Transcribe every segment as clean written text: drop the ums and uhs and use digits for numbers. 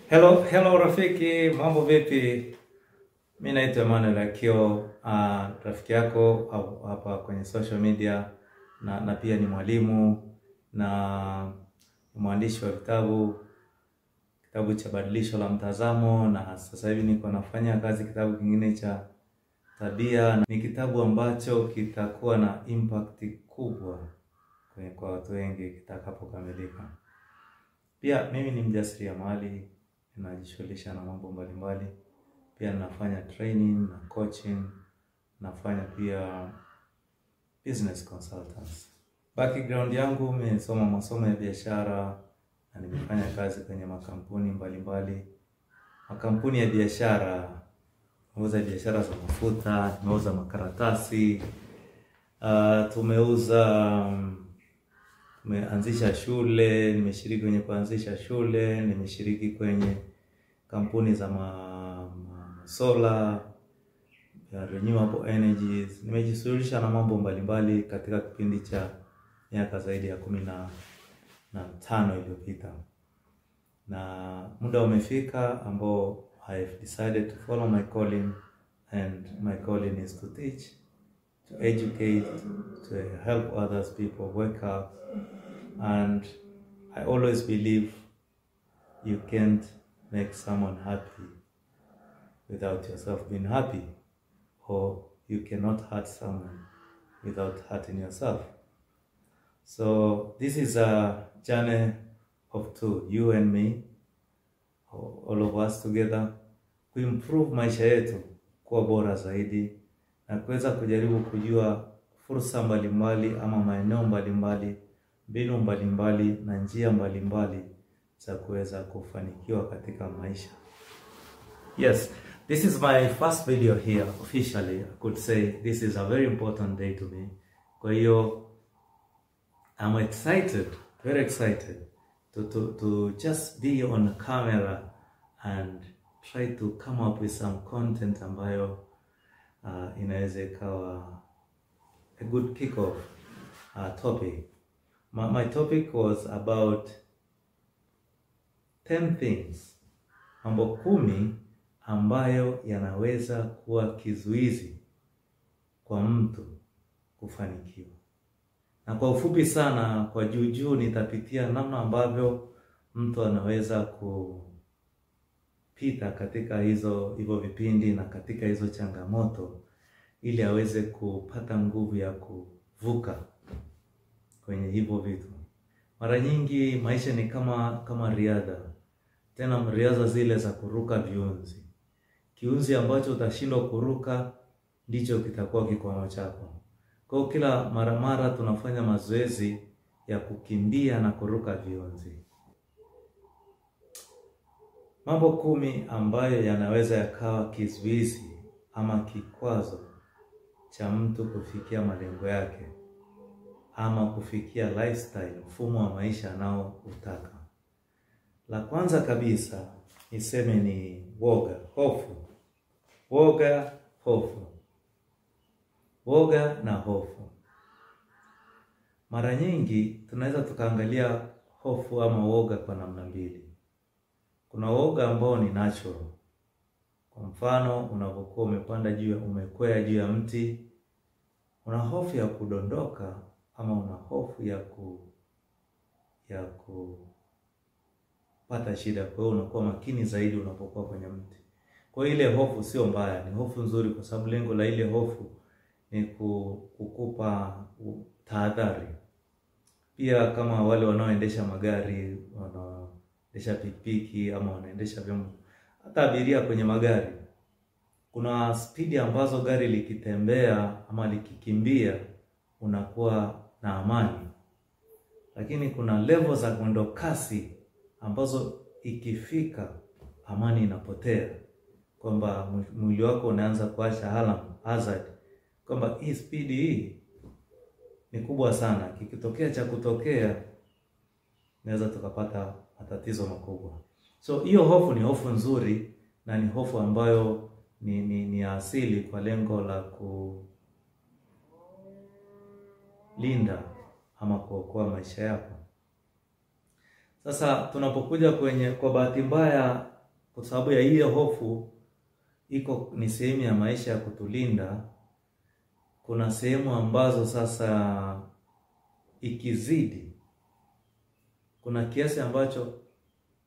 Hello rafiki, mambo vipi? Mimi naitwa Emmanuel Akio, rafiki yako hapa kwenye social media na pia ni mwalimu na mwandishi wa kitabu cha Badilisho la Mtazamo, na sasa hivi niko nafanya kazi kitabu kingine cha tabia, na ni kitabu ambacho kitakuwa na impact kubwa kwa watu wengi kitakapokamilika. Pia mimi ni mjasiriamali, ninajishughulisha na mambo mbalimbali. Pia nafanya training na coaching, nafanya pia business consultants. Background yangu, nimesoma masomo ya biashara na nimefanya kazi kwenye makampuni mbalimbali. Makampuni ya biashara, nimeuza biashara za mafuta, nimeuza makaratasi, tumeanzisha shule, nimeshiriki kwenye kuanzisha shule, nimeshiriki kwenye kampuni za solar, renewable energies. Nimejishughulisha na mambo mbalimbali katika kipindi cha miaka zaidi ya 15 iliyopita. Na muda umefika ambao I have decided to follow my calling, and my calling is to teach, to educate, to help others people wake up. And I always believe you can't make someone happy without yourself being happy, or you cannot hurt someone without hurting yourself. So this is a journey of two, you and me, all of us together, to improve maisha yetu kuwa bora zaidi na kuweza kujaribu kujua fursa mbalimbali ama maeneo mbalimbali, mbinu mbalimbali na njia mbalimbali za kuweza kufanikiwa katika maisha. Yes, this is my first video here officially. I could say this is a very important day to me. Kwa hiyo I'm excited, very excited to just be on camera and try to come up with some content ambayo inaweza ikawa a good kick-off topic. My topic was about 10 things, mambo 10 ambayo yanaweza kuwa kizuizi kwa mtu kufanikiwa. Na kwa ufupi sana, kwa juu nitapitia namna ambavyo mtu anaweza kupita katika hivyo vipindi na katika hizo changamoto ili aweze kupata nguvu ya kuvuka kwenye hivyo vitu. Mara nyingi maisha ni kama riadha. Tena riadha zile za kuruka viunzi. Kiunzi ambacho utashindwa kuruka ndicho kitakuwa kikwamo chako. Kwa kila mara tunafanya mazoezi ya kukimbia na kuruka viunzi. Mambo 10 ambayo yanaweza yakawa kizuizi ama kikwazo cha mtu kufikia malengo yake ama kufikia lifestyle, mfumo wa maisha anaoutaka. La kwanza kabisa niseme ni woga, hofu. Woga, hofu. Woga na hofu. Mara nyingi tunaweza tukaangalia hofu ama woga kwa namna mbili. Kuna woga ambao ni natural. Kwa mfano, unapokuwa umekwea juu ya mti, una hofu ya kudondoka ama una hofu ya kupata shida. Kwa hiyo unakuwa makini zaidi unapokuwa kwenye mti. Kwa ile hofu sio mbaya, ni hofu nzuri, kwa sababu lengo la ile hofu ni kukupa tahadhari. Pia kama wale wanaoendesha magari, wanaendesha pikipiki ama wanaendesha vyombo, hata abiria kwenye magari, kuna spidi ambazo gari likitembea ama likikimbia unakuwa na amani. Lakini kuna level za mwendo kasi ambazo ikifika amani inapotea, kwamba mwili wako unaanza kuacha hazard, kwamba hii speed hii ni kubwa sana, kikitokea cha kutokea naweza tukapata matatizo makubwa. So hiyo hofu ni hofu nzuri na ni hofu ambayo ni asili kwa lengo la kulinda ama kuokoa maisha yako. Sasa tunapokuja kwa bahati mbaya kwa sababu ya hiyo hofu ni sehemu ya maisha ya kutulinda. Kuna sehemu ambazo sasa ikizidi, kuna kiasi ambacho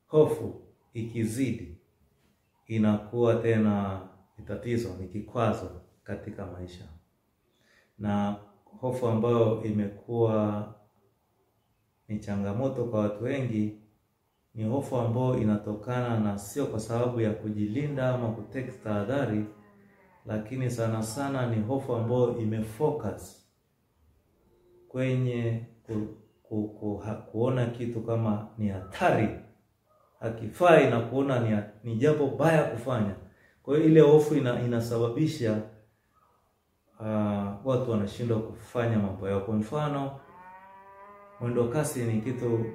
hofu ikizidi inakuwa tena ni tatizo, ni kikwazo katika maisha. Na hofu ambayo imekuwa ni changamoto kwa watu wengi ni hofu ambayo inatokana na sio kwa sababu ya kujilinda ama kutake tahadhari, lakini sana sana ni hofu ambayo imefocus kwenye kuona kitu kama ni hatari, hakifai, na kuona ni jambo baya kufanya. Kwa hiyo ile hofu inasababisha watu wanashindwa kufanya mambo yao. Kwa mfano, mwendo kasi ni kitu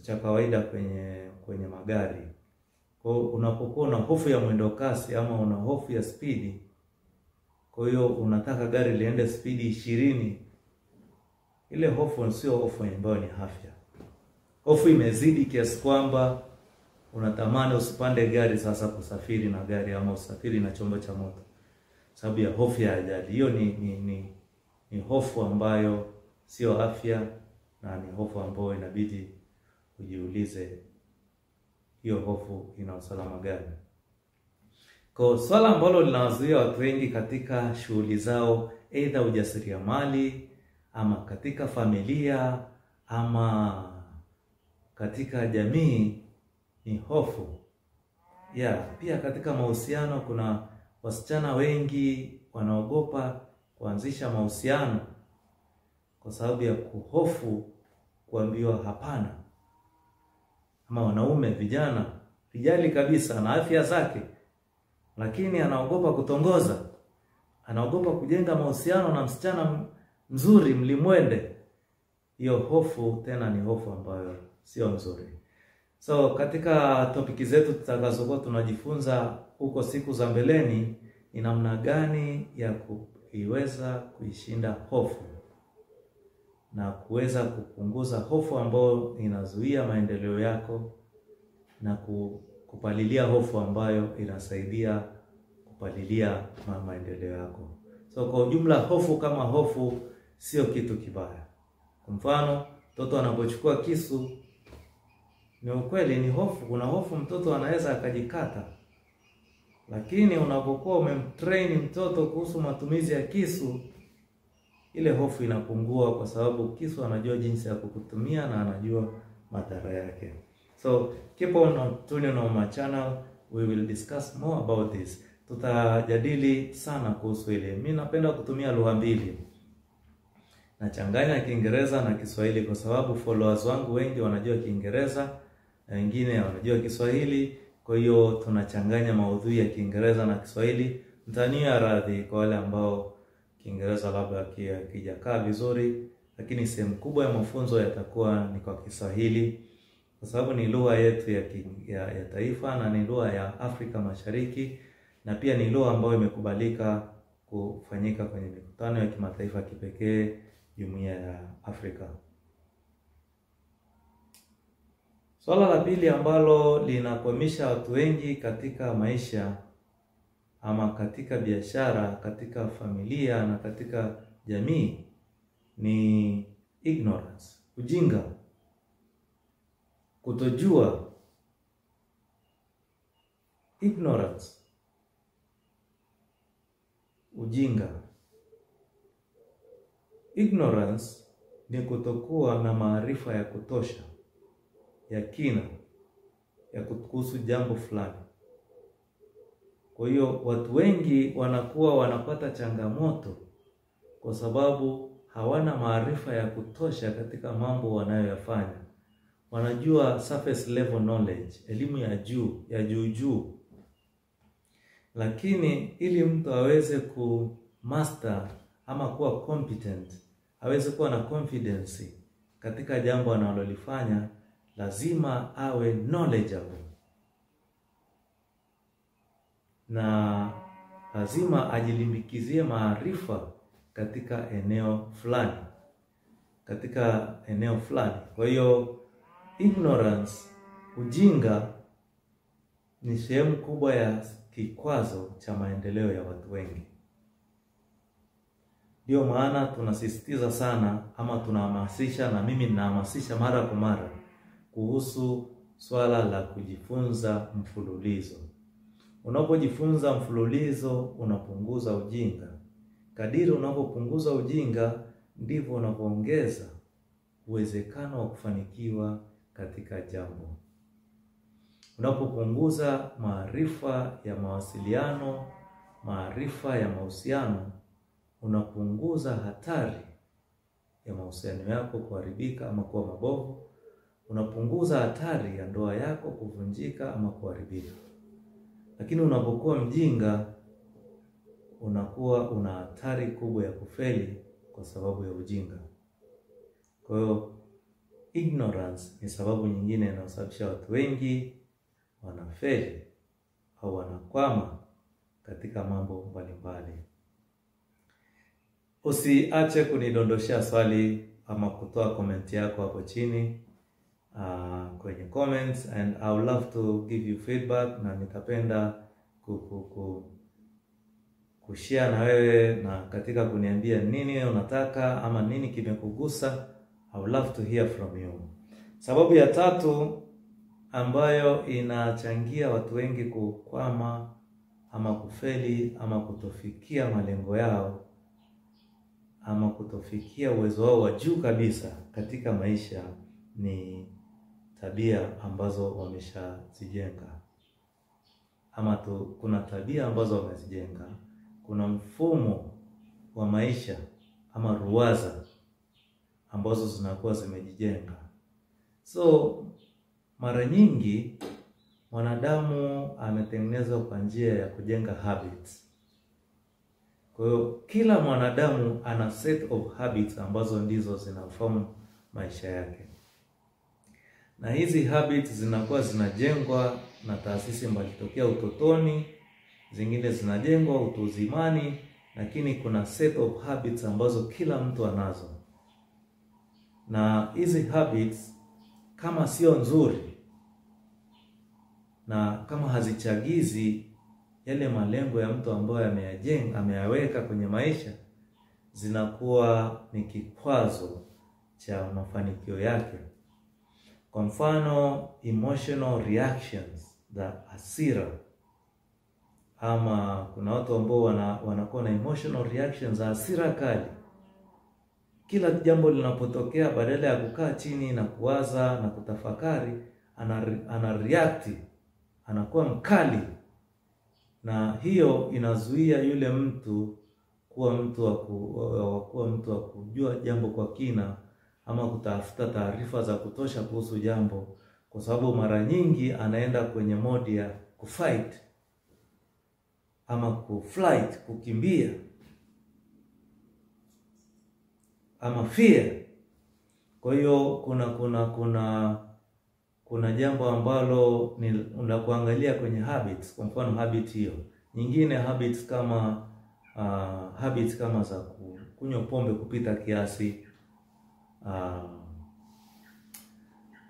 cha kawaida kwenye magari. Kwa hiyo unapokuwa na hofu ya mwendo kasi ama una hofu ya spidi, kwa hiyo unataka gari liende spidi 20, ile hofu sio hofu ambayo ni afya. Hofu imezidi kiasi kwamba unatamani usipande gari sasa kusafiri na gari ama usafiri na chombo cha moto sababu ya hofu ya ajali. Hiyo ni hofu ambayo sio afya, na ni hofu ambayo inabidi ujiulize hiyo hofu ina usalama gani. Kwa swala ambalo linawazuia watu wengi katika shughuli zao, aidha ujasiriamali ama katika familia ama katika jamii, ni hofu. Pia katika mahusiano kuna wasichana wengi wanaogopa kuanzisha mahusiano kwa sababu ya kuhofu kuambiwa hapana. Ama wanaume, vijana, rijali kabisa na afya zake, lakini anaogopa kutongoza, anaogopa kujenga mahusiano na msichana mzuri mlimwende. Hiyo hofu tena ni hofu ambayo sio nzuri. So katika topiki zetu tutakazokuwa tunajifunza huko siku za mbeleni, ni namna gani ya kuiweza kuishinda hofu na kuweza kupunguza hofu ambayo inazuia maendeleo yako, na kupalilia hofu ambayo inasaidia kupalilia maendeleo yako. So kwa ujumla, hofu kama hofu sio kitu kibaya. Kwa mfano, mtoto anapochukua kisu, ni ukweli ni hofu. Kuna hofu mtoto anaweza akajikata, lakini unapokuwa umemtrain mtoto kuhusu matumizi ya kisu, ile hofu inapungua, kwa sababu kisu anajua jinsi ya kukutumia na anajua madhara yake. So keep on tuning on my channel, we will discuss more about this. Tutajadili sana kuhusu ile. Mimi napenda kutumia lugha mbili, nachanganya Kiingereza na Kiswahili kwa sababu followers wangu wengi wanajua Kiingereza na wengine wanajua Kiswahili. Kwa hiyo tunachanganya maudhui ya Kiingereza na Kiswahili. Mtania radhi kwa wale ambao Kiingereza labda kijakaa vizuri, lakini sehemu kubwa ya mafunzo yatakuwa ni kwa Kiswahili kwa sababu ni lugha yetu ya taifa na ni lugha ya Afrika Mashariki, na pia ni lugha ambayo imekubalika kufanyika kwenye mikutano ya kimataifa kipekee Jumuiya ya Afrika. Swala la pili ambalo linakwamisha watu wengi katika maisha ama katika biashara, katika familia na katika jamii ni ignorance, ujinga, kutojua. Ignorance, ujinga. Ignorance ni kutokuwa na maarifa ya kutosha, ya kina, ya kuhusu jambo fulani. Kwa hiyo watu wengi wanakuwa wanapata changamoto kwa sababu hawana maarifa ya kutosha katika mambo wanayoyafanya. Wanajua surface level knowledge, elimu ya juu. Lakini ili mtu aweze kumaster ama kuwa competent, aweze kuwa na confidence katika jambo analolifanya, lazima awe knowledgeable. Na lazima ajilimbikizie maarifa katika eneo fulani. Kwa hiyo ignorance, ujinga, ni sehemu kubwa ya kikwazo cha maendeleo ya watu wengi. Ndio maana tunasisitiza sana, ama tunahamasisha, na mimi ninahamasisha mara kwa mara kuhusu swala la kujifunza mfululizo. Unapojifunza mfululizo unapunguza ujinga. Kadiri unapopunguza ujinga ndivyo unapoongeza uwezekano wa kufanikiwa katika jambo. Unapopunguza maarifa ya mawasiliano, maarifa ya mahusiano, unapunguza hatari ya mahusiano yako kuharibika ama kuwa mabovu. Unapunguza hatari ya ndoa yako kuvunjika ama kuharibika. Lakini unapokuwa mjinga, unakuwa una hatari kubwa ya kufeli kwa sababu ya ujinga. Kwa hiyo ignorance ni sababu nyingine inayosababisha watu wengi wanafeli au wanakwama katika mambo mbalimbali. Usiache kunidondoshea swali ama kutoa comment yako hapo chini kwenye comments, and I would love to give you feedback, na nitapenda kushare na wewe na katika kuniambia nini unataka ama nini kimekugusa. I would love to hear from you. Sababu ya tatu ambayo inachangia watu wengi kukwama ama kufeli ama kutofikia malengo yao ama kutofikia uwezo wao wa juu kabisa katika maisha ni tabia ambazo wameshazijenga. Ama kuna tabia ambazo wamezijenga, kuna mfumo wa maisha ama ruwaza ambazo zinakuwa zimejijenga. So mara nyingi mwanadamu ametengenezwa kwa njia ya kujenga habits. Kwa hiyo kila mwanadamu ana set of habits ambazo ndizo zinaform maisha yake. Na hizi habits zinakuwa zinajengwa na taasisi mbalimbali utotoni, zingine zinajengwa utu uzimani, lakini kuna set of habits ambazo kila mtu anazo. Na hizi habits kama sio nzuri na kama hazichagizi yale malengo ya mtu ambaye ameyaweka kwenye maisha, zinakuwa ni kikwazo cha mafanikio yake. Kwa mfano, emotional reactions za hasira, ama kuna watu ambao wanakuwa na emotional reactions za hasira kali. Kila jambo linapotokea, badala ya kukaa chini na kuwaza na kutafakari, anareact, anakuwa mkali. Na hiyo inazuia yule mtu kuwa mtu wa kujua jambo kwa kina ama kutafuta taarifa za kutosha kuhusu jambo, kwa sababu mara nyingi anaenda kwenye mode ya kufight ama kuflight, kukimbia ama fear. Kwa hiyo kuna jambo ambalo ni unakuangalia kwenye habits. Kwa mfano habit hiyo nyingine, habits kama za kunywa pombe kupita kiasi,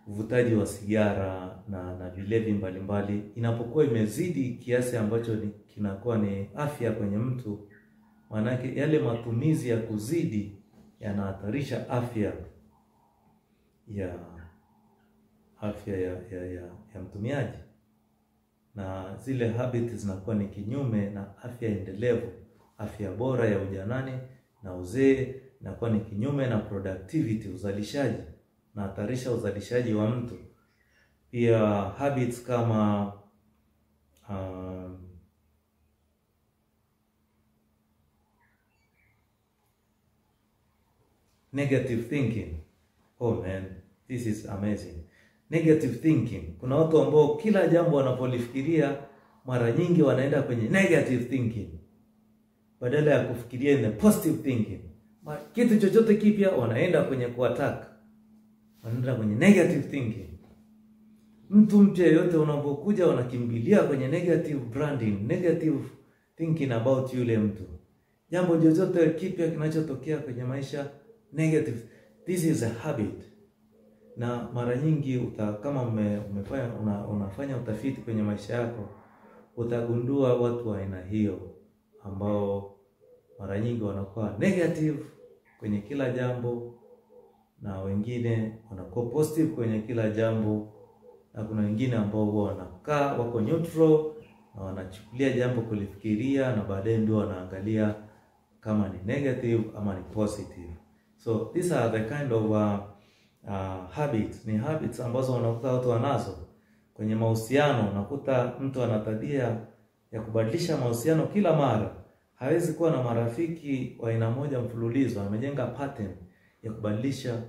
uvutaji wa sigara na vilevi mbalimbali, inapokuwa imezidi kiasi ambacho kinakuwa ni afya kwenye mtu, manake yale matumizi ya kuzidi yanahatarisha afya ya mtumiaji, na zile habits zinakuwa ni kinyume na afya endelevu, afya bora ya ujanani na uzee, inakuwa ni kinyume na productivity, uzalishaji, na hatarisha uzalishaji wa mtu. Pia habits kama negative thinking. Oh man, this is amazing. Negative thinking. Kuna watu ambao kila jambo wanapolifikiria mara nyingi wanaenda kwenye negative thinking badala ya kufikiria in the positive thinking. Kitu chochote kipya wanaenda kwenye kuattack, wanaenda kwenye negative thinking. Mtu mpya yote unapokuja wanakimbilia kwenye negative branding, negative thinking about yule mtu. Jambo lolote kipya kinachotokea kwenye maisha, negative. This is a habit. Na mara nyingi kama unafanya utafiti kwenye maisha yako, utagundua watu wa aina hiyo ambao mara nyingi wanakuwa negative kwenye kila jambo, na wengine wanakuwa positive kwenye kila jambo, na kuna wengine ambao huwa wanakaa wako neutral na wanachukulia jambo kulifikiria, na baadaye ndio wanaangalia kama ni negative ama ni positive. So these are the kind of habits. Ni habits ambazo unakuta watu wanazo kwenye mahusiano. Unakuta mtu ana tabia ya kubadilisha mahusiano kila mara. Hawezi kuwa na marafiki wa aina moja mfululizo. Amejenga pattern ya kubadilisha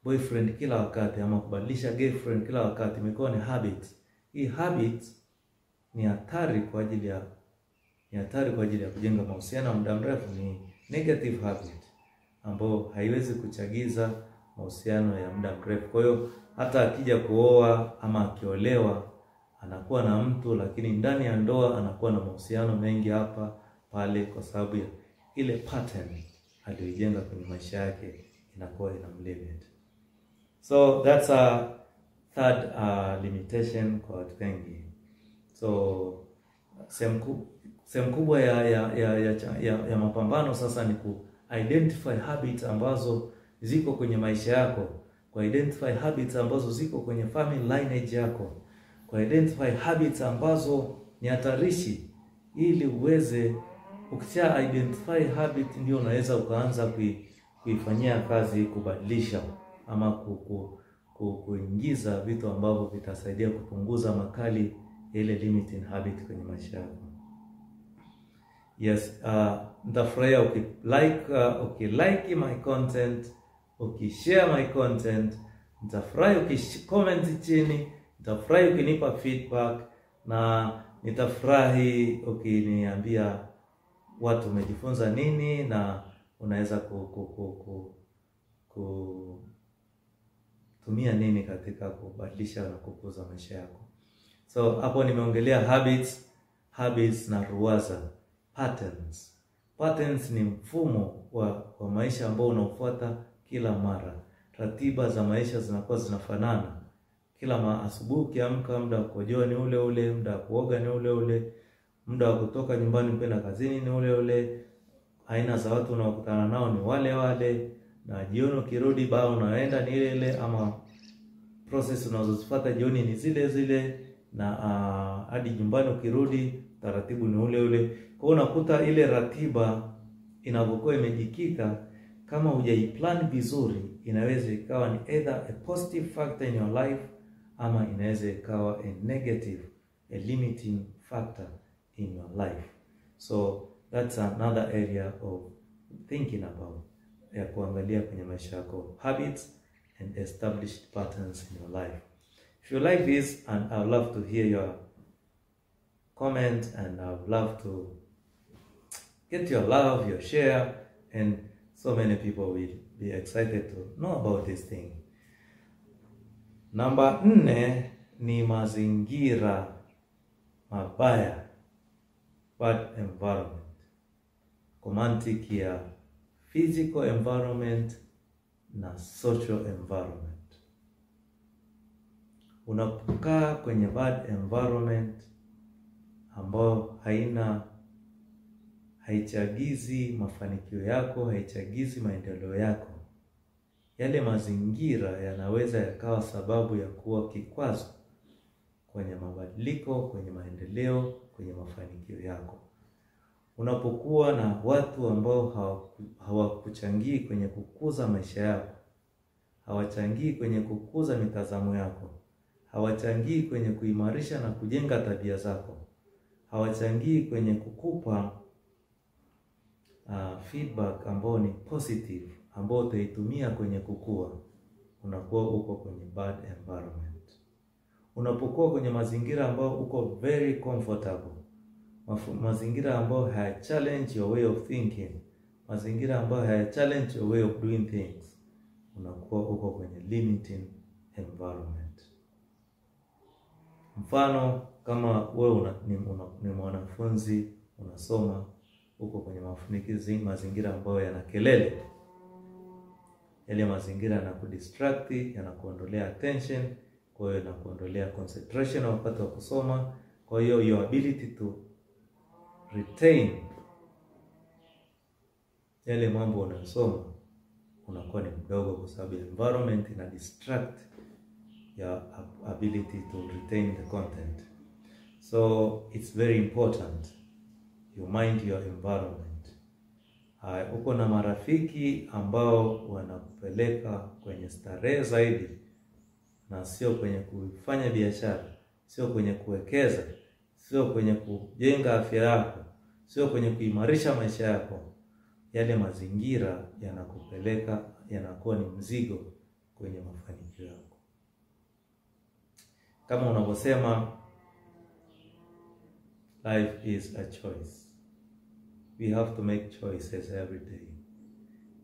boyfriend kila wakati ama kubadilisha girlfriend kila wakati. Imekuwa ni habit. Hii habit ni hatari kwa ajili ya kujenga mahusiano muda mrefu. Ni negative habit ambayo haiwezi kuchagiza mahusiano ya muda mrefu. Kwa hiyo hata akija kuoa ama akiolewa, anakuwa na mtu, lakini ndani ya ndoa anakuwa na mahusiano mengi hapa pale, kwa sababu ya ile pattern aliyojenga kwenye maisha yake inakuwa inamlimit. So that's a third limitation kwa watu wengi. So sehemu kubwa ya mapambano sasa ni ku identify habits ambazo ziko kwenye maisha yako, ku identify habits ambazo ziko kwenye family lineage yako, ku identify habits ambazo ni hatarishi, ili uweze, ukisha identify habit ndio unaweza ukaanza kuifanyia kazi, kubadilisha ama kuingiza vitu ambavyo vitasaidia kupunguza makali ile limiting habit kwenye maisha yako. Yes, nitafurahia ukilike my content, ukishare my content, nitafurahi ukicomment chini, nitafurahi ukinipa feedback, na nitafurahi ukiniambia watu umejifunza nini na unaweza kutumia nini katika kubadilisha na kukuza maisha yako. So hapo nimeongelea habits na ruwaza, patterns. Patterns ni mfumo wa maisha ambao unaofuata kila mara. Ratiba za maisha zinakuwa zinafanana. Kila asubuhi ukiamka, muda wa kukojoa ni ule ule, muda wa kuoga ni ule ule, muda wa kutoka nyumbani kwenda kazini ni ule ule, aina za watu unaokutana nao ni wale wale, na jioni ukirudi bado unaenda ni ile ile, ama process unazozifuata jioni ni zile zile, na hadi nyumbani ukirudi taratibu ni ule ule. Kwa hiyo unakuta ile ratiba inapokuwa imejikika, kama hujaiplan vizuri, inaweza ikawa ni either a positive factor in your life ama inaweza ikawa a negative, a limiting factor in your life. So that's another area of thinking about, ya kuangalia kwenye maisha yako, habits and established patterns in your life. If you like this, and I would love to hear your comment, and I would love to get your love, your share, and so many people will be excited to know about this thing. Namba 4 ni mazingira mabaya, bad environment. Kwa mantiki ya physical environment na social environment. Unapokaa kwenye bad environment ambao haichagizi mafanikio yako, haichagizi maendeleo yako, yale mazingira yanaweza yakawa sababu ya kuwa kikwazo kwenye mabadiliko, kwenye maendeleo, kwenye mafanikio yako. Unapokuwa na watu ambao hawakuchangii kwenye kukuza maisha yako, hawachangii kwenye kukuza mitazamo yako, hawachangii kwenye kuimarisha na kujenga tabia zako, hawachangii kwenye kukupa feedback ambao ni positive, ambao utaitumia kwenye kukua, unakuwa uko kwenye bad environment. Unapokuwa kwenye mazingira ambao uko very comfortable, mazingira ambao haya challenge your way of thinking, mazingira ambao haya challenge your way of doing things, unakuwa uko kwenye limiting environment. Mfano, kama wewe ni mwanafunzi unasoma, uko kwenye mazingira ambayo yana kelele, yale mazingira yanakudistract, yanakuondolea attention, kwa hiyo yanakuondolea concentration wakati wa kusoma. Kwa hiyo your ability to retain yale mambo unayosoma unakuwa ni mdogo, kwa sababu environment ina distract your ability to retain the content. So it's very important you mind your environment. Uko na marafiki ambao wanakupeleka kwenye starehe zaidi na sio kwenye kufanya biashara, sio kwenye kuwekeza, sio kwenye kujenga afya yako, sio kwenye kuimarisha maisha yako, yale mazingira yanakupeleka, yanakuwa ni mzigo kwenye mafanikio yako. Kama unavyosema, life is a choice. We have to make choices every day.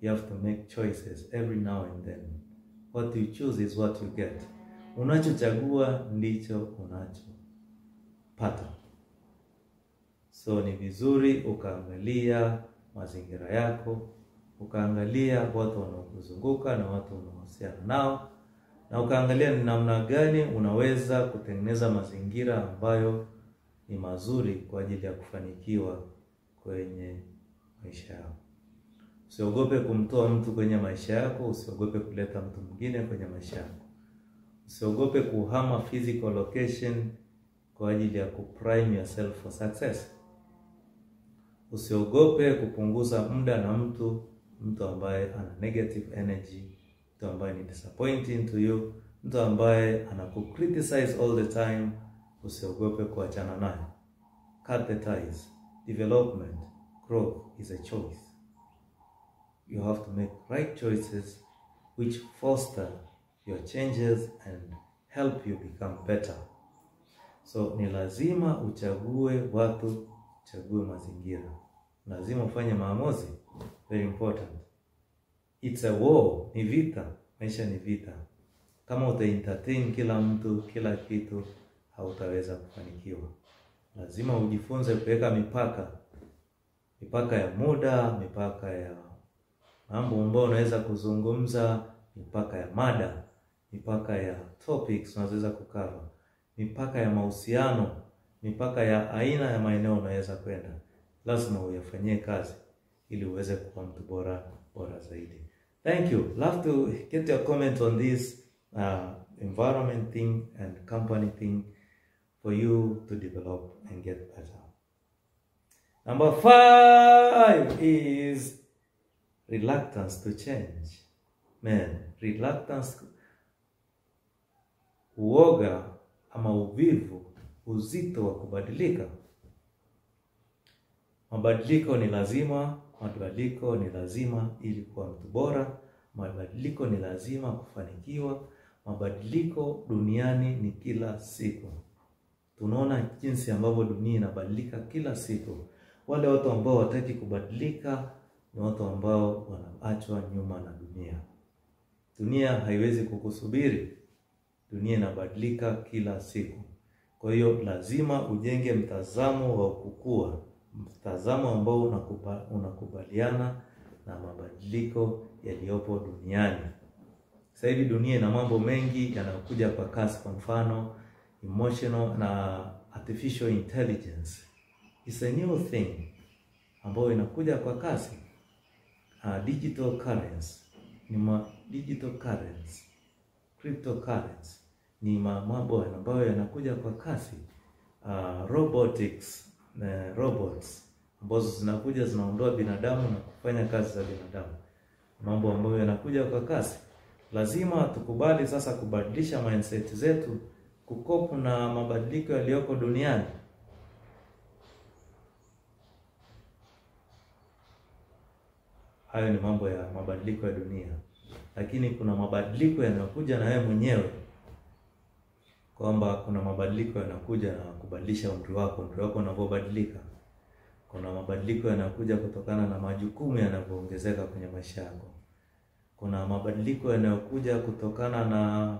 You have to make choices every now and then. What you choose is what you get. Unachochagua ndicho unachopata. So ni vizuri ukaangalia mazingira yako, ukaangalia watu wanaokuzunguka na watu unaohusiana nao, na ukaangalia ni namna gani unaweza kutengeneza mazingira ambayo ni mazuri kwa ajili ya kufanikiwa kwenye maisha yako. Usiogope kumtoa mtu kwenye maisha yako, usiogope kuleta mtu mwingine kwenye maisha yako. Usiogope kuhama physical location kwa ajili ya kuprime yourself for success. Usiogope kupunguza muda na mtu ambaye ana negative energy, mtu ambaye ni disappointing to you, mtu ambaye anakukriticize all the time. Usiogope kuachana naye. Cut the ties. Development, growth is a choice. You have to make right choices which foster your changes and help you become better. So ni lazima uchague watu, uchague mazingira. Lazima ufanye maamuzi. Very important. It's a war. Ni vita. Maisha ni vita. Kama uta-entertain kila mtu, kila kitu, hautaweza kufanikiwa. Lazima ujifunze kuweka mipaka. Mipaka ya muda, mipaka ya mambo ambayo unaweza kuzungumza, mipaka ya mada, mipaka ya topics unaweza kucover, mipaka ya mahusiano, mipaka ya aina ya maeneo unaweza kwenda. Lazima uyafanyie kazi ili uweze kuwa mtu bora zaidi. Thank you. Love to get your comment on this environment thing and company thing for you to develop and get better. Number 5 is reluctance to change. Man, reluctance, uoga ama uvivu, uzito wa kubadilika. Mabadiliko ni lazima, mabadiliko ni lazima ili kuwa mtu bora, mabadiliko ni lazima kufanikiwa, mabadiliko duniani ni kila siku. Tunaona jinsi ambavyo dunia inabadilika kila siku. Wale watu ambao wataki kubadilika ni watu ambao wanaachwa nyuma na dunia. Dunia haiwezi kukusubiri. Dunia inabadilika kila siku. Kwa hiyo lazima ujenge mtazamo wa kukua, mtazamo ambao unakubaliana na mabadiliko yaliyopo duniani. Sasa hivi dunia ina mambo mengi yanayokuja kwa kasi, kwa mfano emotional na artificial intelligence. It's a new thing ambayo inakuja kwa kasi. Digital currency, digital currency, cryptocurrency ni mambo ambayo yanakuja kwa kasi. Robotics, robots ambazo zinakuja zinaondoa binadamu na kufanya kazi za binadamu. Mambo ambayo yanakuja kwa kasi. Lazima tukubali sasa kubadilisha mindset zetu kukopu na mabadiliko yaliyoko duniani. Hayo ni mambo ya mabadiliko ya dunia. Lakini kuna mabadiliko yanayokuja na wewe mwenyewe. Kwamba kuna mabadiliko yanakuja na kubadilisha umri wako unapobadilika. Kuna mabadiliko yanakuja kutokana na majukumu yanavyoongezeka kwenye maisha yako. Kuna mabadiliko yanayokuja kutokana na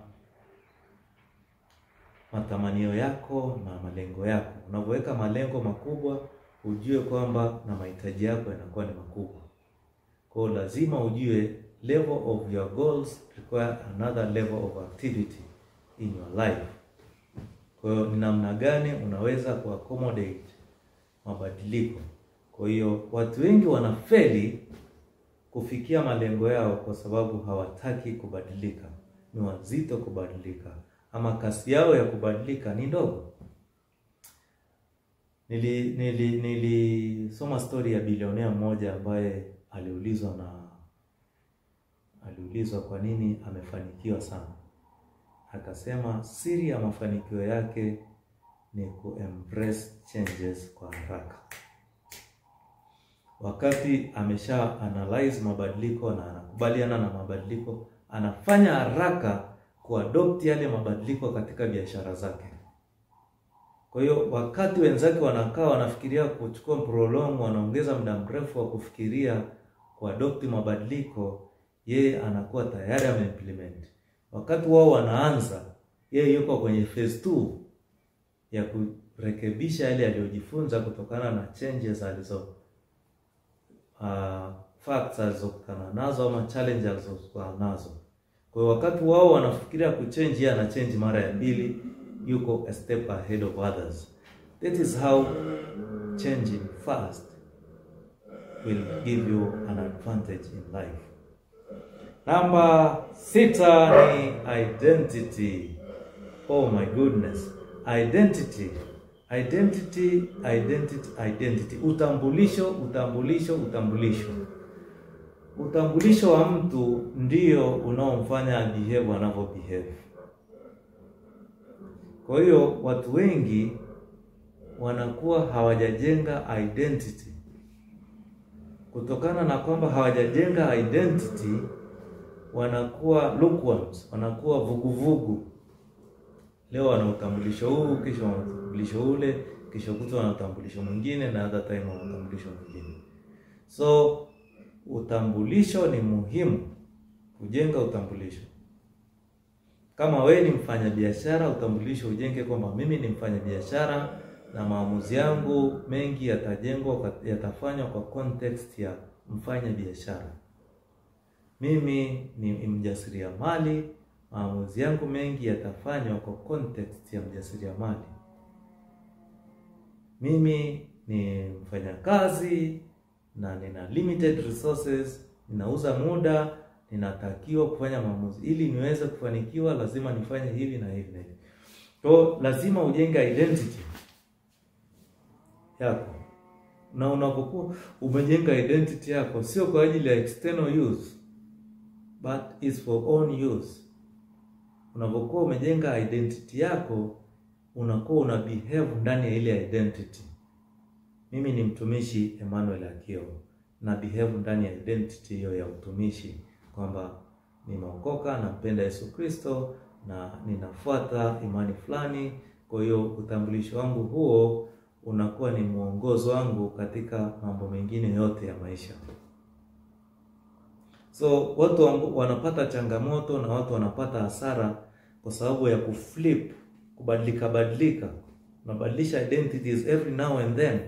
matamanio yako na malengo yako. Unapoweka malengo makubwa, ujue kwamba na mahitaji yako yanakuwa ni makubwa. Kwa lazima ujue level of your goals require another level of activity in your life. Kwa hiyo ni namna gani unaweza kuaccommodate mabadiliko. Kwa hiyo watu wengi wanafeli kufikia malengo yao kwa sababu hawataki kubadilika. Ni wazito kubadilika, ama kasi yao ya kubadilika ni ndogo. Nilisoma story ya bilionea mmoja ambaye aliulizwa kwa nini amefanikiwa sana. Akasema siri ya mafanikio yake ni ku-embrace changes kwa haraka. Wakati amesha analyze mabadiliko na anakubaliana na mabadiliko, anafanya haraka kuadopt yale mabadiliko katika biashara zake. Kwa hiyo wakati wenzake wanakaa wanafikiria kuchukua prolong, wanaongeza muda mrefu wa kufikiria kuadopt mabadiliko, yeye anakuwa tayari ameimplement. Wakati wao wanaanza, yeye yuko kwenye phase 2 ya kurekebisha yale aliyojifunza kutokana na changes facts alizokutana nazo ama challenges alizokutana nazo. Kwa hiyo wakati wao wanafikiria kuchange, yeye ana change mara ya pili, yuko a step ahead of others. That is how changing fast will give you an advantage in life. Number 6 ni identity. Oh my goodness. Identity. Utambulisho wa mtu ndio unaomfanya behave anavyo behave. Kwa hiyo watu wengi wanakuwa hawajajenga identity. Kutokana na kwamba hawajajenga identity, wanakuwa lukewarms, wanakuwa vuguvugu. Leo wana utambulisho huu, kesho wana utambulisho ule, kesho kutwa wana utambulisho mwingine, na other time wana utambulisho mwingine. So utambulisho ni muhimu, kujenga utambulisho. Kama wewe ni mfanyabiashara, utambulisho ujenge kwamba mimi ni mfanyabiashara na maamuzi yangu mengi yatafanywa kwa context ya mfanyabiashara. Mimi ni mjasiriamali, maamuzi yangu mengi yatafanywa kwa context ya mjasiriamali. Mimi ni mfanyakazi na nina limited resources, ninauza muda, ninatakiwa kufanya maamuzi. Ili niweze kufanikiwa lazima nifanye hivi na hivi na hivi. So lazima ujenge identity yako. Na unapokuwa umejenga identity yako, sio kwa ajili ya external use, but is for own use. Unapokuwa umejenga identity yako, unakuwa una behave ndani ya ile identity. Mimi ni mtumishi Emmanuel Akio, na behave ndani ya identity hiyo ya utumishi, kwamba nimeokoka, nampenda Yesu Kristo na ninafuata imani fulani. Kwa hiyo utambulisho wangu huo unakuwa ni mwongozo wangu katika mambo mengine yote ya maisha. So watu wanapata changamoto na watu wanapata hasara kwa sababu ya kuflip, kubadilika. Unabadilisha identities every now and then.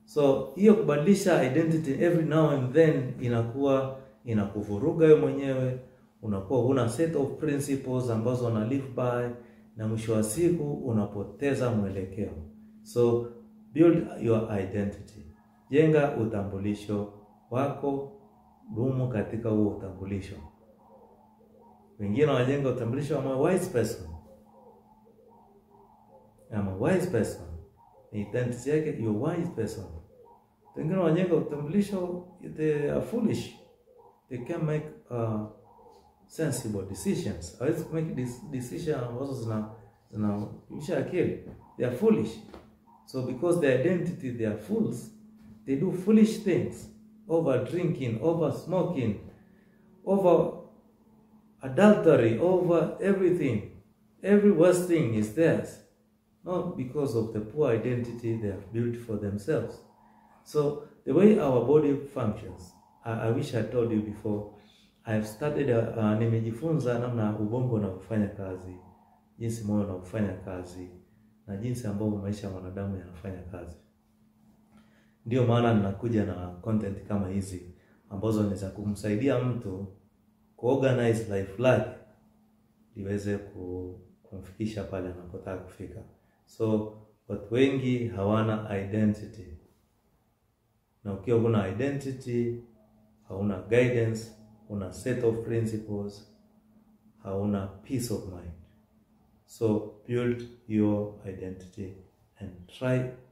So hiyo kubadilisha identity every now and then inakuwa inakuvuruga wewe mwenyewe, unakuwa huna set of principles ambazo una live by, na mwisho wa siku unapoteza mwelekeo. So build your identity. Jenga utambulisho wako, dumu katika huo utambulisho. Wengine wanajenga utambulisho wa wise person. I'm a wise person. Identity yake you wise person. Wengine wanajenga utambulisho they are foolish. They can make sensible decisions. Hawezi make decisions ambazo zinaisha akili. They are foolish. So because their identity, they are fools, they do foolish things. Over drinking, over smoking, over adultery, over everything. Every worst thing is theirs. Not because of the poor identity they have built for themselves. So the way our body functions, I wish I told you before, I have studied, nimejifunza namna ubongo unavyofanya kazi, jinsi moyo unavyofanya kazi, na jinsi ambavyo maisha ya mwanadamu yanafanya kazi. Ndio maana ninakuja na content kama hizi ambazo zinaweza kumsaidia mtu kuorganize life lake liweze kumfikisha pale anapotaka kufika. So watu wengi hawana identity. Na ukiwa huna identity, hauna guidance, una set of principles, hauna peace of mind. So build your identity and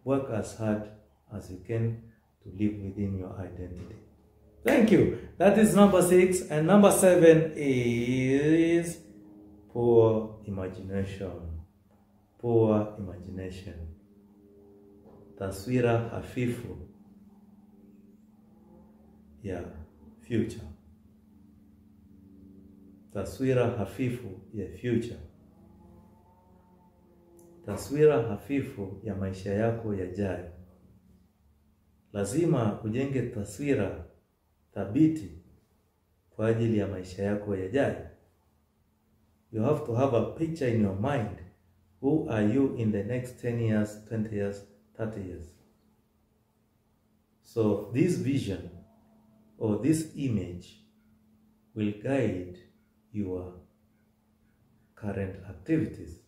work as hard as you can to live within your identity. Thank you. That is number 6. And number 7 is poor imagination. Poor imagination. Taswira hafifu ya future. Taswira hafifu ya future. Taswira hafifu ya maisha yako yajayo. Lazima ujenge taswira thabiti kwa ajili ya maisha yako yajayo. You have to have a picture in your mind. Who are you in the next 10 years, 20 years, 30 years? So this vision or this image will guide your current activities.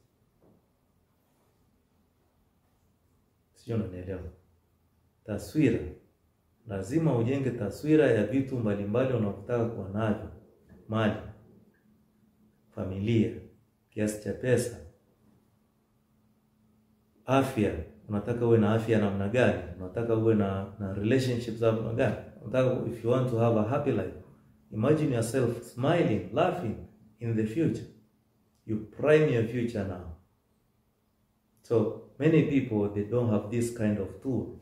Sio, unanielewa? Taswira. Lazima ujenge taswira ya vitu mbalimbali unavyotaka kuwa navyo. Mali, familia, kiasi cha pesa, afya. Unataka uwe na afya namna gani? Unataka uwe na relationships namna gani? Unataka, if you want to have a happy life, imagine yourself smiling, laughing in the future. You prime your future now. So many people, they don't have this kind of tool,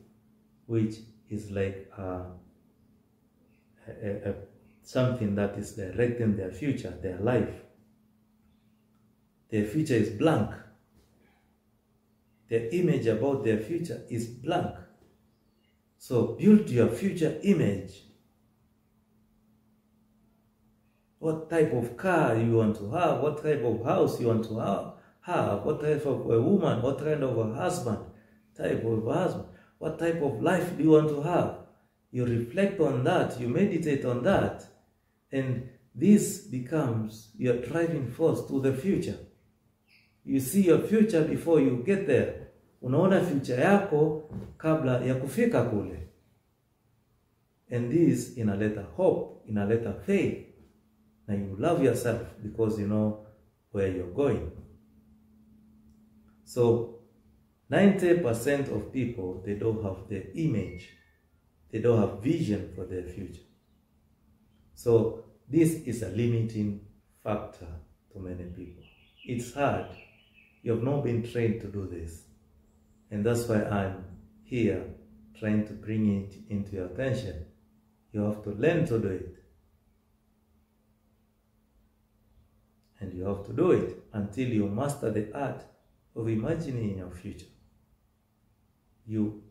which is like something that is directing their future, their life. Their future is blank. Their image about their future is blank. So build your future image. What type of car you want to have, what type of house you want to have, what type of a woman, what kind of a husband, what type of life do you want to have? You reflect on that, you meditate on that, and this becomes your driving force to the future. You see your future before you get there. Unaona future yako kabla ya kufika kule. And this inaleta hope, inaleta faith. And you love yourself because you know where you're going. So 90% of people, they don't have the image. They don't have vision for their future. So this is a limiting factor to many people. It's hard. You have not been trained to do this. And that's why I'm here trying to bring it into your attention. You have to learn to do it. And you have to do it until you master the art of imagining your future. You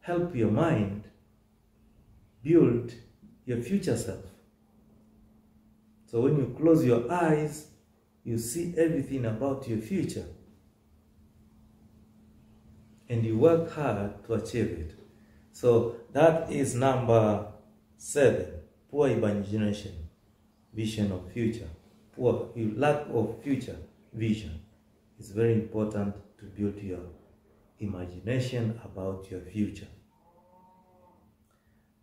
help your mind build your future self. So when you close your eyes, you see everything about your future. And you work hard to achieve it. So that is number 7. Poor imagination, vision of future. Lack of future vision. It's very important to build your imagination about your future.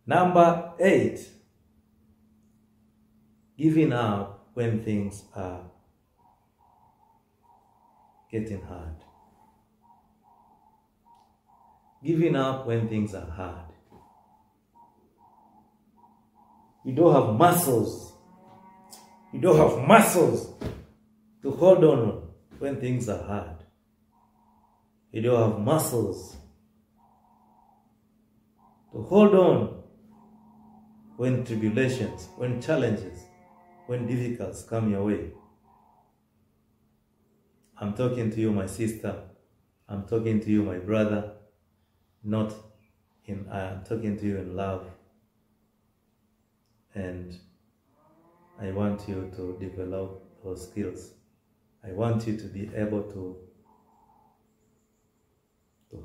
Number 8. Giving up when things are getting hard. Giving up when things are hard. You don't have muscles. You don't have muscles to hold on when things are hard. You don't have muscles to hold on when tribulations, when challenges, when difficulties come your way. I'm talking to you, my sister. I'm talking to you, my brother. I'm talking to you in love. And I want you to develop those skills. I want you to be able to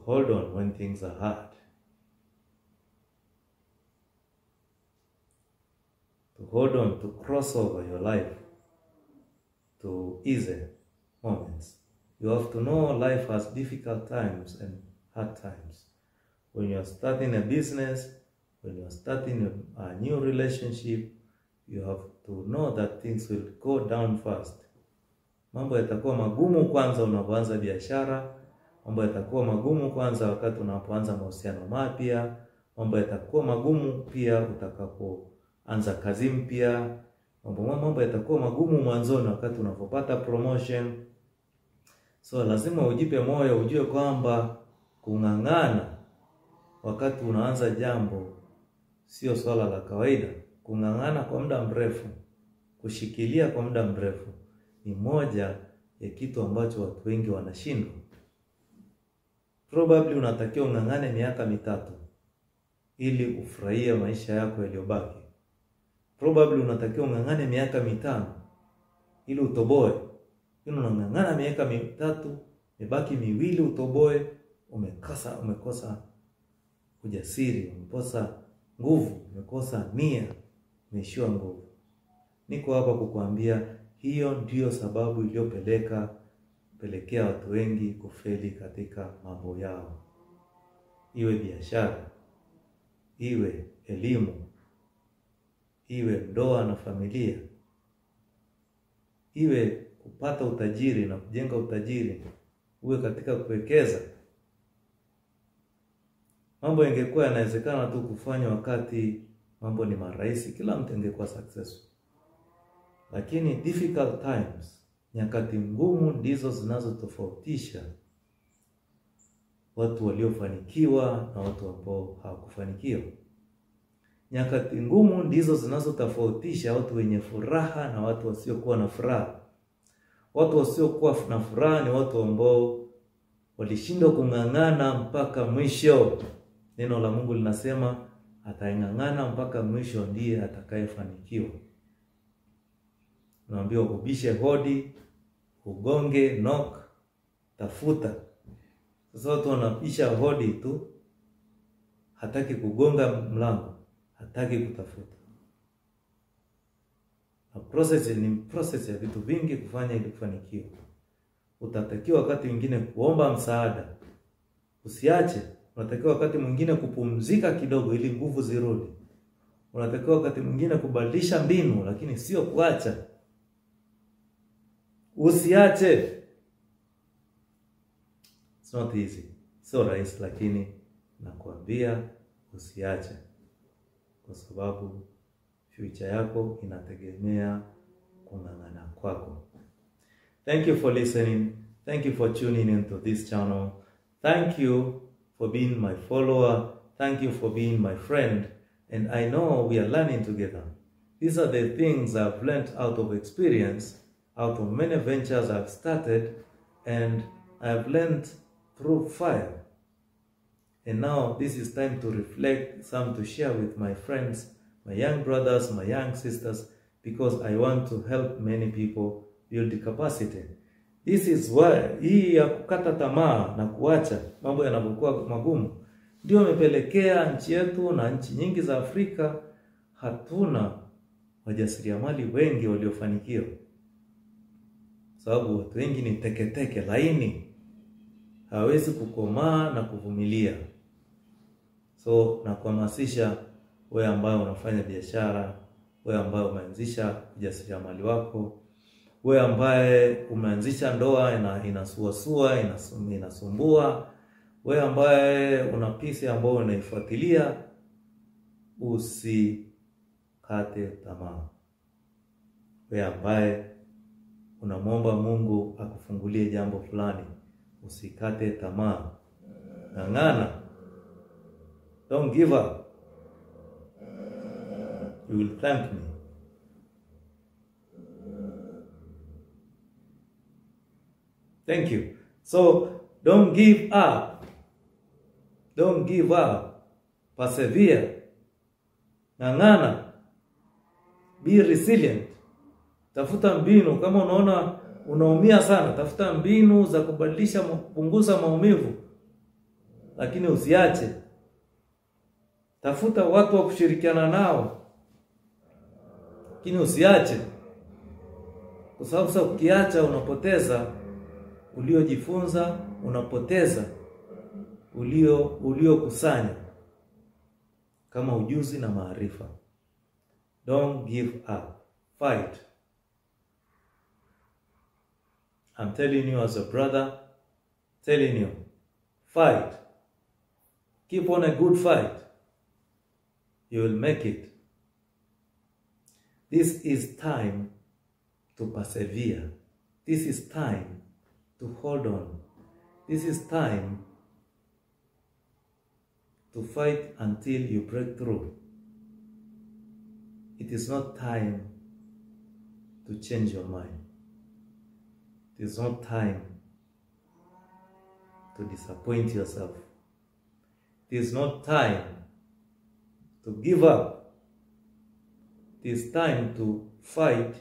hold on when things are hard. to hold on, to cross over your life to easy moments. You have to know life has difficult times and hard times. When you are starting a business, when you are starting a new relationship, you have to know that things will go down fast. Mambo yatakuwa magumu kwanza unapoanza biashara, mambo yatakuwa magumu kwanza wakati unapoanza mahusiano mapya, mambo yatakuwa magumu pia utakapoanza kazi mpya, mambo yatakuwa magumu mwanzoni wakati unapopata promotion. So lazima ujipe moyo, ujue kwamba kung'ang'ana wakati unaanza jambo sio swala la kawaida. Kung'ang'ana kwa muda mrefu, kushikilia kwa muda mrefu ni moja ya kitu ambacho watu wengi wanashindwa. Probably unatakiwa ung'ang'ane miaka 3 ili ufurahie maisha yako yaliyobaki. Probably unatakiwa ung'ang'ane miaka 5 ili utoboe. Unang'ang'ana miaka 3, mibaki 2 utoboe, umekosa ujasiri, umekosa nguvu, umekosa nia, umeishiwa nguvu. Niko hapa kukuambia hiyo ndiyo sababu iliyopelekea watu wengi kufeli katika mambo yao. Iwe biashara, iwe elimu, iwe ndoa na familia, iwe kupata utajiri na kujenga utajiri, uwe katika kuwekeza. Mambo yangekuwa yanawezekana tu kufanya wakati mambo ni marahisi, kila mtu angekuwa successful. Lakini difficult times, nyakati ngumu ndizo zinazotofautisha watu waliofanikiwa na watu ambao hawakufanikiwa. Nyakati ngumu ndizo zinazotofautisha watu wenye furaha na watu wasiokuwa na furaha. Watu wasiokuwa na furaha ni watu ambao walishindwa kung'ang'ana mpaka mwisho. Neno la Mungu linasema atayeng'ang'ana mpaka mwisho ndiye atakayefanikiwa. Unaambiwa kubishe hodi, ugonge, knock, tafuta. Sasa watu wanabisha hodi tu, hataki kugonga mlango, hataki kutafuta. Na process ya vitu vingi kufanya ili kufanikiwa. Utatakiwa wakati mwingine kuomba msaada. Usiache. Unatakiwa wakati mwingine kupumzika kidogo ili nguvu zirudi. Unatakiwa wakati mwingine kubadilisha mbinu, lakini sio kuacha. Usiache. It's not easy. Sio rahisi, lakini nakuambia usiache. Kwa sababu future yako inategemea kung'ang'ana kwako. Thank you for listening. Thank you for tuning into this channel. Thank you for being my follower. Thank you for being my friend. And I know we are learning together. These are the things I've learned out of experience, out of many ventures I've started, and I've learned through fire. And now this is time to reflect, some to share with my friends, my young brothers, my young sisters, because I want to help many people build the capacity. This is why hii ya kukata tamaa na kuacha mambo yanapokuwa magumu ndio imepelekea nchi yetu na nchi nyingi za Afrika hatuna wajasiriamali wengi waliofanikiwa. Sababu watu wengi ni teketeke, laini, hawezi kukomaa na kuvumilia. So na kuhamasisha wewe ambaye unafanya biashara, wewe ambaye umeanzisha ujasiriamali wako, wewe ambaye umeanzisha ndoa inasuasua, inasumbua, wewe ambaye una pisi ambayo unaifuatilia, usikate tamaa. Wewe ambaye unamwomba Mungu akufungulie jambo fulani, usikate tamaa. Ng'ang'ana. Don't give up. You will thank me. Thank you. So, don't give up. Don't give up. Persevere. Ng'ang'ana. Be resilient. Tafuta mbinu. Kama unaona unaumia sana, tafuta mbinu za kubadilisha, kupunguza maumivu. Lakini usiache. Tafuta watu wa kushirikiana nao. lakini usiache. Kwa sababu sasa ukiacha unapoteza uliojifunza, unapoteza uliokusanya kama ujuzi na maarifa. Don't give up. Fight. I'm telling you as a brother, telling you, fight. Keep on a good fight. You will make it. This is time to persevere. This is time to hold on. This is time to fight until you break through. It is not time to change your mind. It is not time to disappoint yourself. It is not time to give up. It is time to fight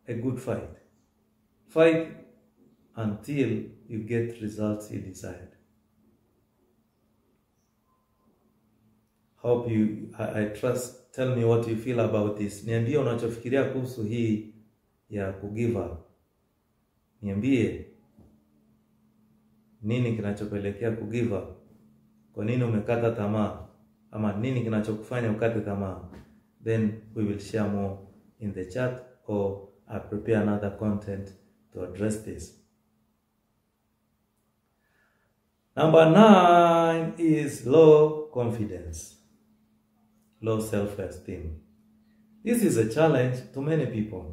a good fight. Fight until you get results you desired. Hope I trust. Tell me what you feel about this. Niambie unachofikiria kuhusu hii ya kugive up. Niambie nini kinachopelekea kugive up. Kwa nini umekata tamaa? Ama nini kinachokufanya ukate tamaa? Then we will share more in the chat, or I prepare another content to address this. Number 9 is low confidence. Low self-esteem. This is a challenge to many people.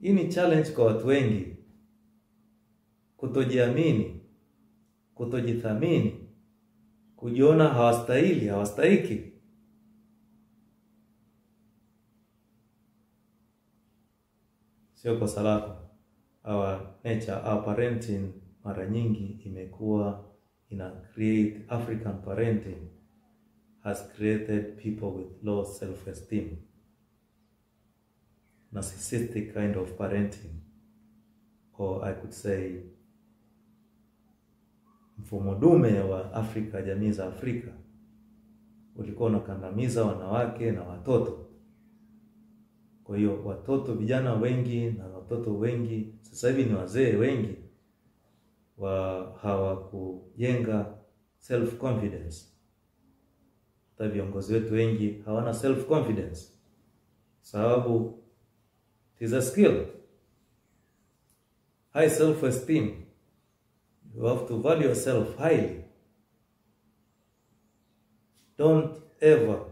Hii ni challenge kwa watu wengi. Kutojiamini, kutojithamini, kujiona hawastahiki. Sio kwa salako. Our nature, our parenting mara nyingi imekuwa create African parenting has created people with low self-esteem. Narcissistic kind of parenting. Or I could say mfumo dume wa Afrika, jamii za Afrika ulikuwa unakandamiza wanawake na watoto. Kwa hiyo watoto, vijana wengi na watoto wengi, sasa hivi ni wazee wengi, hawakujenga self confidence. Hata viongozi wetu wengi hawana self confidence. Sababu it is a skill. High self esteem. You have to value yourself highly. Don't ever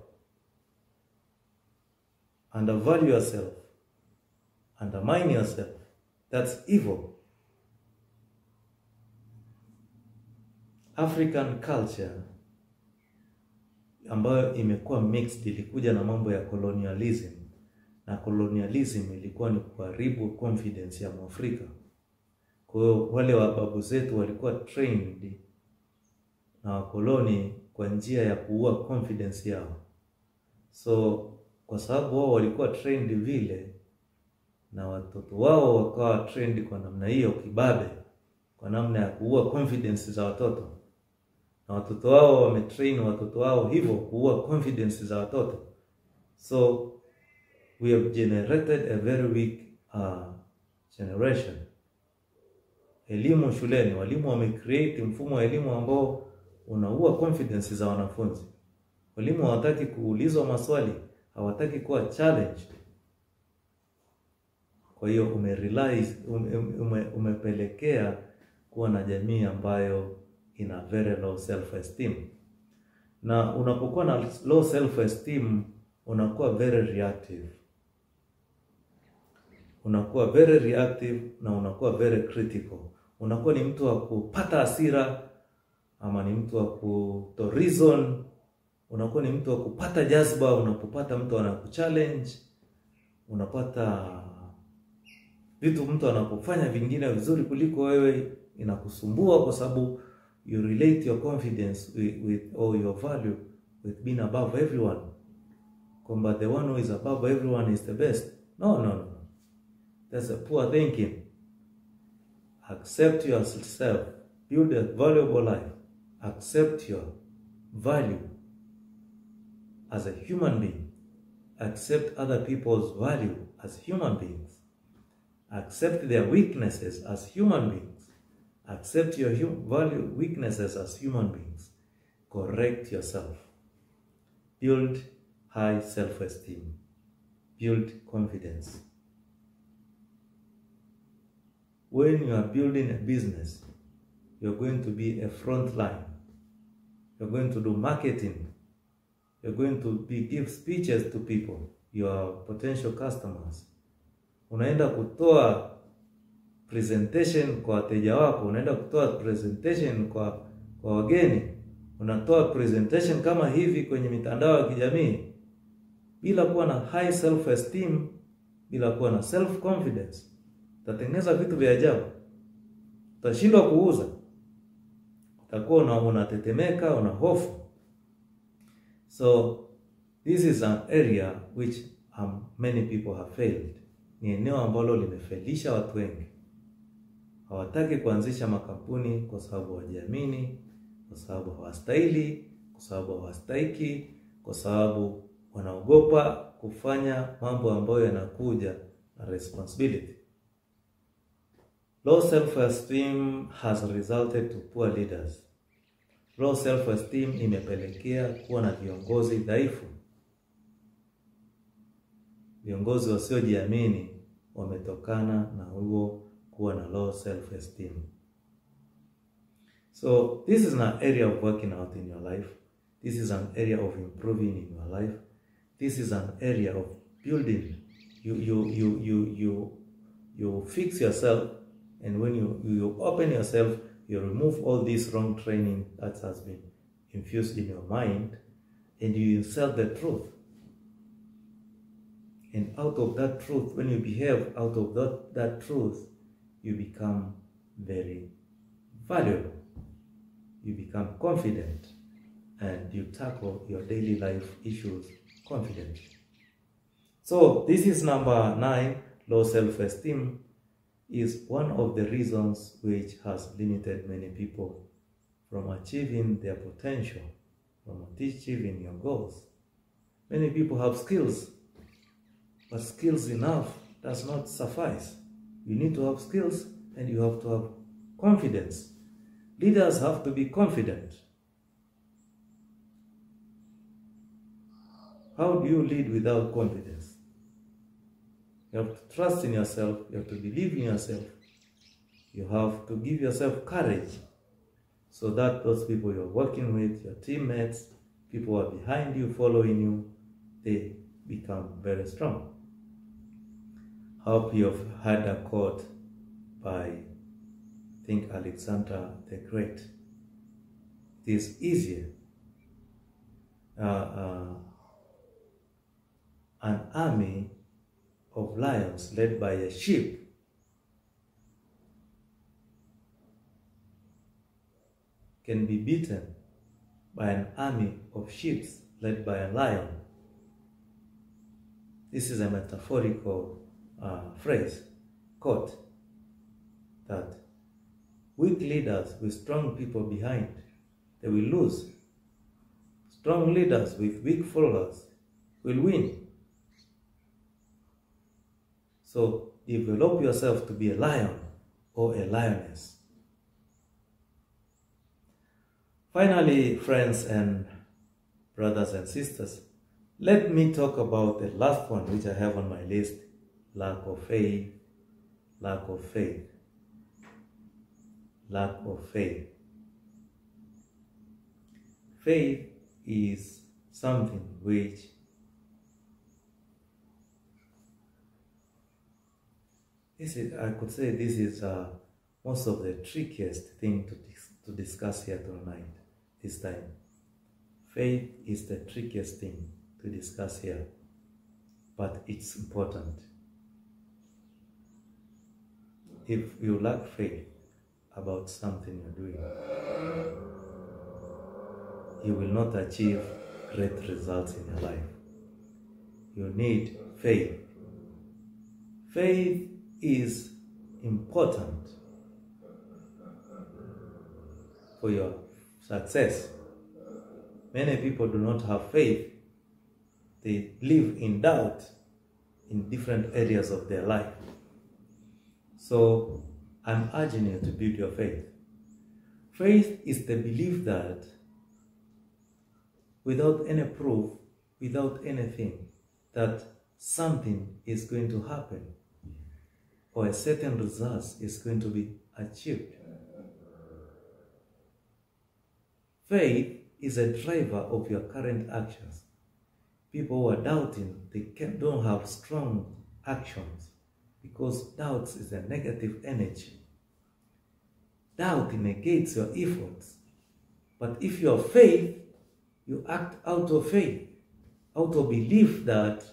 undervalue yourself, undermine yourself. That's evil. African culture ambayo imekuwa mixed, ilikuja na mambo ya colonialism, na colonialism ilikuwa ni kuharibu confidence ya Mwafrika. Kwa hiyo wale wababu zetu walikuwa trained na wakoloni kwa njia ya kuua confidence yao. So kwa sababu wao walikuwa trained vile, na watoto wao wakawa trained kwa namna hiyo kibabe, kwa namna ya kuua confidence za watoto, na watoto wao wametrain watoto wao hivyo kuua confidence za watoto. So we have generated a very weak generation. Elimu shuleni, walimu wamecreate mfumo wa elimu ambao unaua confidence za wanafunzi. Walimu hawataki kuulizwa maswali, hawataki kuwa challenged. Kwa hiyo umepelekea kuwa na jamii ambayo ina very low self esteem. Na unapokuwa na low self esteem, unakuwa very reactive. Unakuwa very reactive na unakuwa very critical. Unakuwa ni mtu wa kupata hasira, ama ni mtu wa kuto reason. Unakuwa ni mtu wa kupata jazba unapopata mtu anakuchallenge. Unapata vitu mtu anapofanya vingine vizuri kuliko wewe, inakusumbua kwa sababu you relate your confidence with or your value with being above everyone. Kwamba the one who is above everyone is the best. No. That's a poor thinking. Accept yourself. Build a valuable life. Accept your value as a human being. Accept other people's value as human beings. Accept their weaknesses as human beings. Accept your weaknesses as human beings. Correct yourself. Build high self-esteem. Build confidence. When you are building a business, you're going to be a front line. You're going to do marketing. You're going to give speeches to people, your potential customers. Unaenda kutoa presentation kwa wateja wako, unaenda kutoa presentation kwa wageni, unatoa presentation kama hivi kwenye mitandao ya kijamii bila kuwa na high self esteem, bila kuwa na self confidence, utatengeneza vitu vya ajabu. Utashindwa kuuza. Utakuwa unatetemeka, una hofu. So this is an area which many people have failed. Ni eneo ambalo limefelisha watu wengi. Hawataki kuanzisha makampuni kwa sababu hawajiamini, kwa sababu hawastahili, kwa sababu hawastahiki, kwa sababu wanaogopa kufanya mambo ambayo yanakuja na responsibility. Low self-esteem has resulted to poor leaders. Low self-esteem imepelekea kuwa na viongozi dhaifu. Viongozi wasiojiamini wametokana na huo kuwa na low self-esteem. So this is an area of working out in your life. This is an area of improving in your life. This is an area of building. You fix yourself, and when you open yourself, you remove all this wrong training that has been infused in your mind, and you insert the truth. And out of that truth, when you behave out of that truth, you become very valuable. You become confident, and you tackle your daily life issues confidently. So this is number 9. Low self-esteem is one of the reasons which has limited many people from achieving their potential, from achieving your goals. Many people have skills, but skills enough does not suffice. You need to have skills, and you have to have confidence. Leaders have to be confident. How do you lead without confidence? You have to trust in yourself. You have to believe in yourself. You have to give yourself courage so that those people you're working with, your teammates, people who are behind you, following you, they become very strong. I hope you've heard a quote by, I think, Alexander the Great. It is easier an army of lions led by a sheep can be beaten by an army of sheep led by a lion. This is a metaphorical quote, that weak leaders with strong people behind, they will lose. Strong leaders with weak followers will win. So develop yourself to be a lion or a lioness. Finally, friends and brothers and sisters, let me talk about the last one which I have on my list: lack of faith. Lack of faith. Lack of faith. Faith is something which I could say this is most of the trickiest thing to discuss here tonight, this time. Faith is the trickiest thing to discuss here, but it's important. If you lack faith about something you're doing, you will not achieve great results in your life. You need faith. Faith is important for your success. Many people do not have faith. They live in doubt. in different areas of their life. So I'm urging you to build your faith. Faith is the belief that without any proof, without anything, that something is going to happen or a certain result is going to be achieved. Faith is a driver of your current actions. People who are doubting, they don't have strong actions because doubt is a negative energy. Doubt negates your efforts. But if you have faith, you act out of faith, out of belief that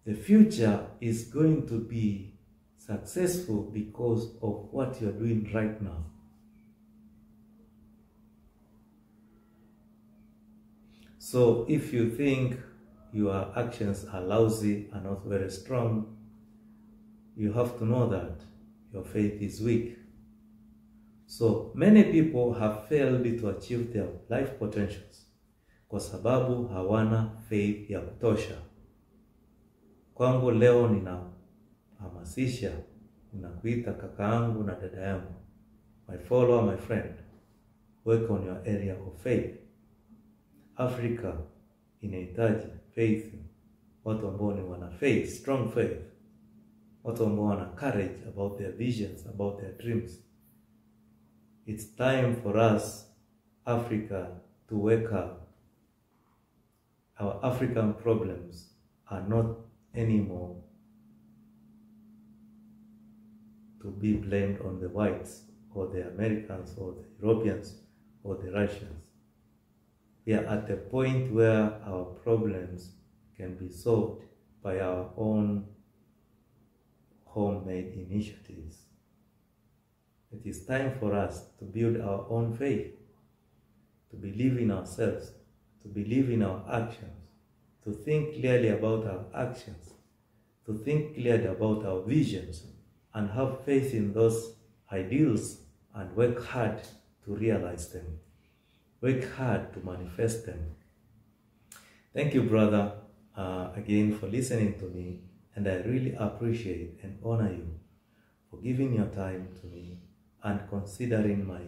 the future is going to be successful because of what you're doing right now. So if you think your actions are lousy and not very strong, you have to know that your faith is weak. So many people have failed to achieve their life potentials kwa sababu hawana faith ya kutosha. Kwangu leo ninahamasisha, ninakuita kakaangu na dada yangu, my follower, my friend, work on your area of faith. Africa inahitaji faith, watu ambao ni wana faith, strong faith, watu ambao wana courage about their visions, about their dreams. It's time for us, Africa, to wake up. Our African problems are not anymore to be blamed on the whites or the Americans or the Europeans or the Russians. We are at the point where our problems can be solved by our own homemade initiatives. It is time for us to build our own faith, to believe in ourselves, to believe in our actions, to think clearly about our actions, to think clearly about our visions, and have faith in those ideals and work hard to realize them. Work hard to manifest them. Thank you, brother, again for listening to me, and I really appreciate and honor you for giving your time to me and considering my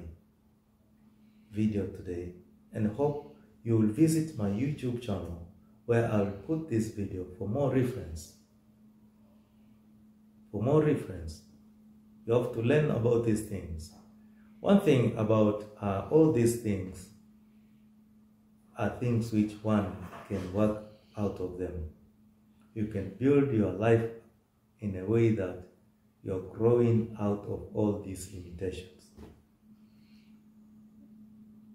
video today, and hope you will visit my YouTube channel where I will put this video for more reference. For more reference, you have to learn about these things. One thing about all these things are things which one can work out of them. You can build your life in a way that you're growing out of all these limitations.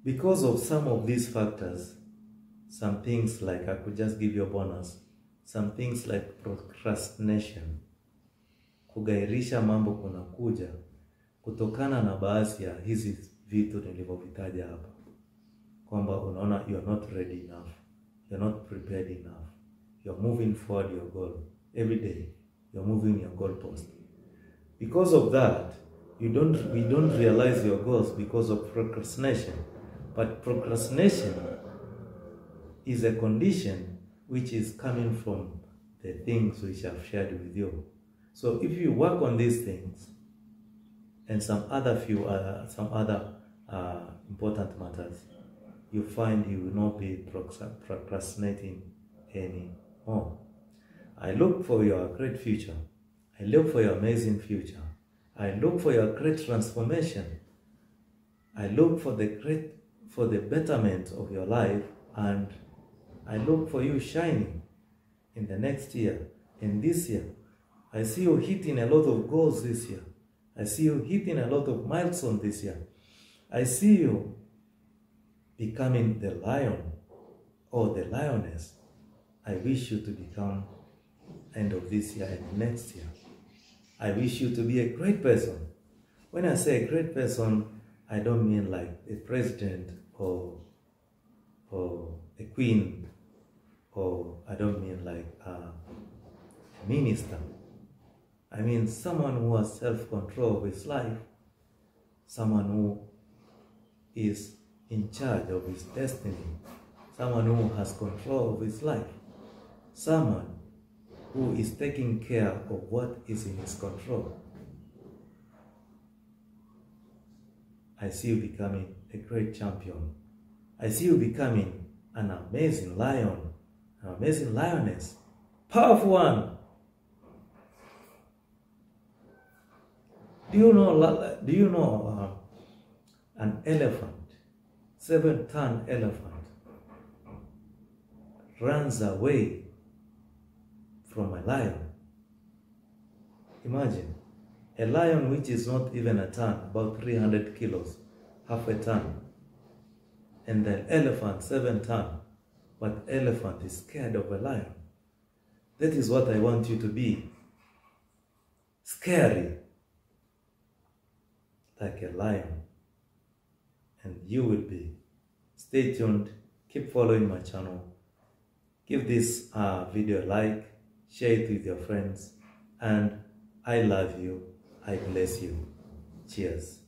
Because of some of these factors, some things like, I could just give you a bonus, some things like procrastination, kugairisha mambo kunakuja kutokana na baadhi ya hizi vitu nilivyovitaja hapa, kwamba unaona you're not ready enough, you're not prepared enough, you're moving forward your goal every day, you're moving your goalpost. Because of that, we don't realize your goals because of procrastination. But procrastination is a condition which is coming from the things which I've shared with you. So if you work on these things and some other important matters, you find you will not be procrastinating anymore. I look for your great future. I look for your amazing future. I look for your great transformation. I look for the betterment of your life, and I look for you shining in the next year, in this year. I see you hitting a lot of goals this year. I see you hitting a lot of milestones this year. I see you becoming the lion or the lioness I wish you to become end of this year and next year. I wish you to be a great person. When I say a great person, I don't mean like a president or a queen, or I don't mean like a minister. I mean someone who has self-control of his life, someone who is in charge of his destiny, someone who has control of his life, someone who is taking care of what is in his control. I see you becoming a great champion. I see you becoming an amazing lion, an amazing lioness, powerful one. Do you know an elephant, 7-ton elephant, runs away from a lion? Imagine, a lion which is not even a ton, about 300 kilos, half a ton. And the elephant, 7-ton, but elephant is scared of a lion. That is what I want you to be. Scary, like a lion. And you will be. Stay tuned. Keep following my channel. Give this video a like. Share it with your friends. And I love you. I bless you. Cheers.